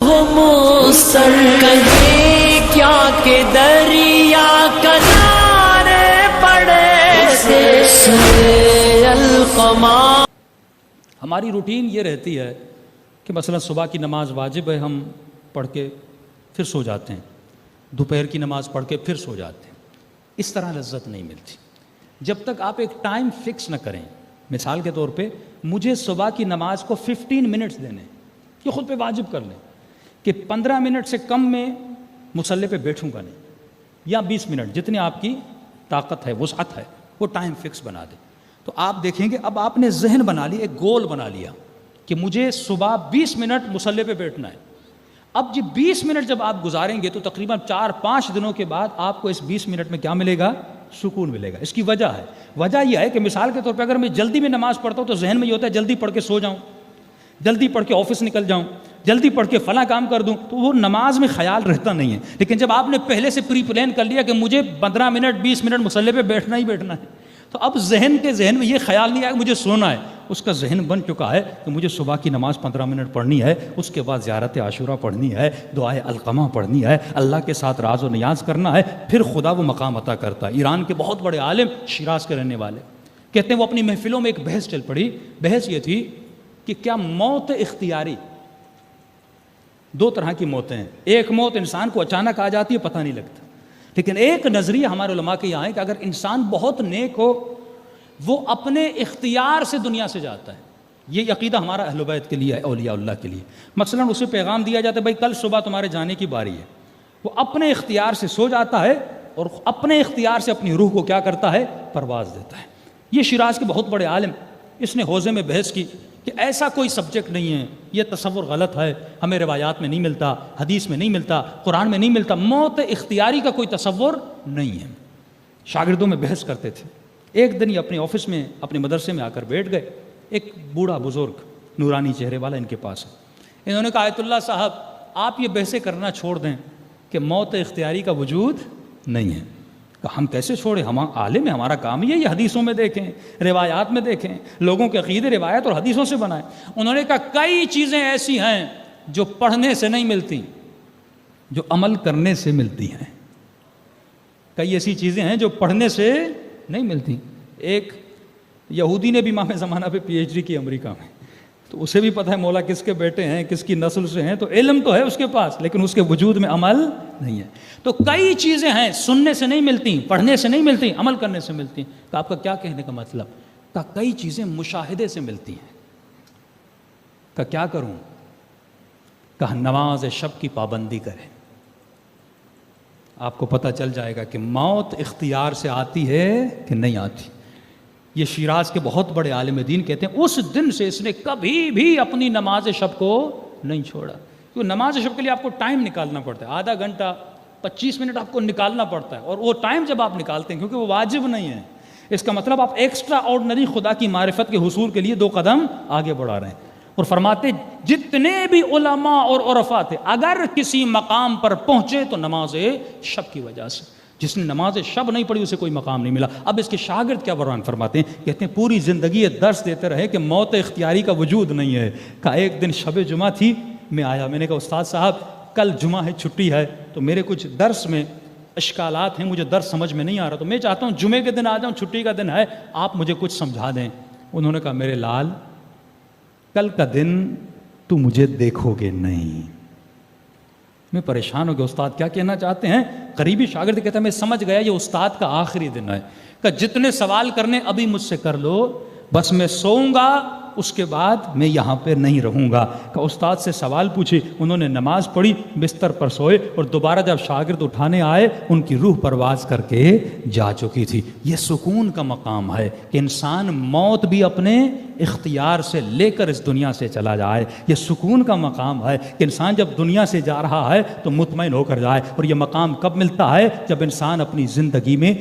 مسر کہے کیا کہ دریا کنارے پڑے سے القمار۔ ہماری روٹین یہ رہتی ہے کہ مثلا صبح کی نماز واجب ہے، ہم پڑھ کے پھر سو جاتے ہیں، دوپہر کی نماز پڑھ کے پھر سو جاتے ہیں۔ اس طرح لذت نہیں ملتی جب تک آپ ایک ٹائم فکس نہ کریں۔ مثال کے طور پہ مجھے صبح کی نماز کو 15 منٹس دینے، یہ خود پہ واجب کر لیں کہ 15 منٹ سے کم میں مصلی پہ بیٹھوں گا نہیں، یا 20 منٹ، جتنی آپ کی طاقت ہے، وسعت ہے، وہ ٹائم فکس بنا دیں۔ تو آپ دیکھیں گے اب آپ نے ذہن بنا لیا، ایک گول بنا لیا کہ مجھے صبح 20 منٹ مصلی پہ بیٹھنا ہے۔ اب جب 20 منٹ جب آپ گزاریں گے تو تقریباً 4-5 دنوں کے بعد آپ کو اس 20 منٹ میں کیا ملے گا؟ سکون ملے گا۔ اس کی وجہ ہے، وجہ یہ ہے کہ مثال کے طور پہ اگر میں جلدی میں نماز پڑھتا ہوں تو ذہن میں یہ ہوتا ہے جلدی پڑھ کے سو جاؤں، جلدی پڑھ کے آفس نکل جاؤں، جلدی پڑھ کے فلاں کام کر دوں، تو وہ نماز میں خیال رہتا نہیں ہے۔ لیکن جب آپ نے پہلے سے پری پلان کر لیا کہ مجھے 15 منٹ 20 منٹ مصلی پہ بیٹھنا ہی بیٹھنا ہے، تو اب ذہن میں یہ خیال نہیں آیا کہ مجھے سونا ہے، اس کا ذہن بن چکا ہے کہ مجھے صبح کی نماز 15 منٹ پڑھنی ہے، اس کے بعد زیارت عاشورہ پڑھنی ہے، دعائے القمہ پڑھنی ہے، اللہ کے ساتھ راز و نیاز کرنا ہے، پھر خدا وہ مقام عطا کرتا ہے۔ ایران کے بہت بڑے عالم، شیراز کے رہنے والے، کہتے ہیں وہ اپنی محفلوں میں ایک بحث چل پڑی۔ بحث یہ تھی کہ کیا موت اختیاری، دو طرح کی موتیں ہیں، ایک موت انسان کو اچانک آ جاتی ہے، پتہ نہیں لگتا، لیکن ایک نظریہ ہمارے علماء کے یہاں ہے کہ اگر انسان بہت نیک ہو وہ اپنے اختیار سے دنیا سے جاتا ہے۔ یہ عقیدہ ہمارا اہل بیت کے لیے ہے، اولیاء اللہ کے لیے۔ مثلا اسے پیغام دیا جاتا ہے بھائی کل صبح تمہارے جانے کی باری ہے، وہ اپنے اختیار سے سو جاتا ہے اور اپنے اختیار سے اپنی روح کو کیا کرتا ہے؟ پرواز دیتا ہے۔ یہ شیراز کے بہت بڑے عالم، اس نے حوزے میں بحث کی کہ ایسا کوئی سبجیکٹ نہیں ہے، یہ تصور غلط ہے، ہمیں روایات میں نہیں ملتا، حدیث میں نہیں ملتا، قرآن میں نہیں ملتا، موت اختیاری کا کوئی تصور نہیں ہے۔ شاگردوں میں بحث کرتے تھے۔ ایک دن یہ اپنے آفس میں، اپنے مدرسے میں آ کر بیٹھ گئے، ایک بوڑھا بزرگ نورانی چہرے والا ان کے پاس ہے۔ انہوں نے کہا آیت اللہ صاحب آپ یہ بحثیں کرنا چھوڑ دیں کہ موت اختیاری کا وجود نہیں ہے۔ کہ ہم کیسے چھوڑیں، ہم عالم ہیں، ہمارا کام یہ حدیثوں میں دیکھیں، روایات میں دیکھیں، لوگوں کے عقیدے روایت اور حدیثوں سے بنائیں۔ انہوں نے کہا کئی چیزیں ایسی ہیں جو پڑھنے سے نہیں ملتی، جو عمل کرنے سے ملتی ہیں۔ کئی ایسی چیزیں ہیں جو پڑھنے سے نہیں ملتی۔ ایک یہودی نے بھی امام زمانہ پہ PhD کی امریکہ میں، تو اسے بھی پتہ ہے مولا کس کے بیٹے ہیں، کس کی نسل سے ہیں، تو علم تو ہے اس کے پاس لیکن اس کے وجود میں عمل نہیں ہے۔ تو کئی چیزیں ہیں سننے سے نہیں ملتی، پڑھنے سے نہیں ملتی، عمل کرنے سے ملتی۔ کہ آپ کا کیا کہنے کا مطلب؟ کہ کئی چیزیں مشاہدے سے ملتی ہیں۔ کہ کیا کروں؟ کہ نماز شب کی پابندی کریں، آپ کو پتہ چل جائے گا کہ موت اختیار سے آتی ہے کہ نہیں آتی۔ یہ شیراز کے بہت بڑے عالم دین کہتے ہیں اس دن سے اس نے کبھی بھی اپنی نماز شب کو نہیں چھوڑا۔ کیونکہ نماز شب کے لیے آپ کو ٹائم نکالنا پڑتا ہے، آدھا گھنٹہ 25 منٹ آپ کو نکالنا پڑتا ہے، اور وہ ٹائم جب آپ نکالتے ہیں کیونکہ وہ واجب نہیں ہے، اس کا مطلب آپ ایکسٹرا آرڈنری خدا کی معرفت کے حصول کے لیے 2 قدم آگے بڑھا رہے ہیں۔ اور فرماتے جتنے بھی علماء اور عرفاء تھے اگر کسی مقام پر پہنچے تو نماز شب کی وجہ سے، جس نے نماز شب نہیں پڑھی اسے کوئی مقام نہیں ملا۔ اب اس کے شاگرد کیا بیان فرماتے ہیں؟ کہتے ہیں پوری زندگی یہ درس دیتے رہے کہ موت اختیاری کا وجود نہیں ہے۔ کہ ایک دن شب جمعہ تھی، میں آیا، میں نے کہا استاد صاحب کل جمعہ ہے، چھٹی ہے، تو میرے کچھ درس میں اشکالات ہیں، مجھے درس سمجھ میں نہیں آ رہا، تو میں چاہتا ہوں جمعے کے دن آ جاؤں، چھٹی کا دن ہے، آپ مجھے کچھ سمجھا دیں۔ انہوں نے کہا میرے لال کل کا دن تو مجھے دیکھو گے نہیں۔ میں پریشان ہو گیا، استاد کیا کہنا چاہتے ہیں؟ قریبی شاگرد کہتا ہے میں سمجھ گیا یہ استاد کا آخری دن ہے، کہ جتنے سوال کرنے ابھی مجھ سے کر لو، بس میں سوؤں گا، اس کے بعد میں یہاں پہ نہیں رہوں گا۔ کہ استاد سے سوال پوچھے، انہوں نے نماز پڑھی، بستر پر سوئے، اور دوبارہ جب شاگرد اٹھانے آئے ان کی روح پرواز کر کے جا چکی تھی۔ یہ سکون کا مقام ہے کہ انسان موت بھی اپنے اختیار سے لے کر اس دنیا سے چلا جائے۔ یہ سکون کا مقام ہے کہ انسان جب دنیا سے جا رہا ہے تو مطمئن ہو کر جائے، اور یہ مقام کب ملتا ہے؟ جب انسان اپنی زندگی میں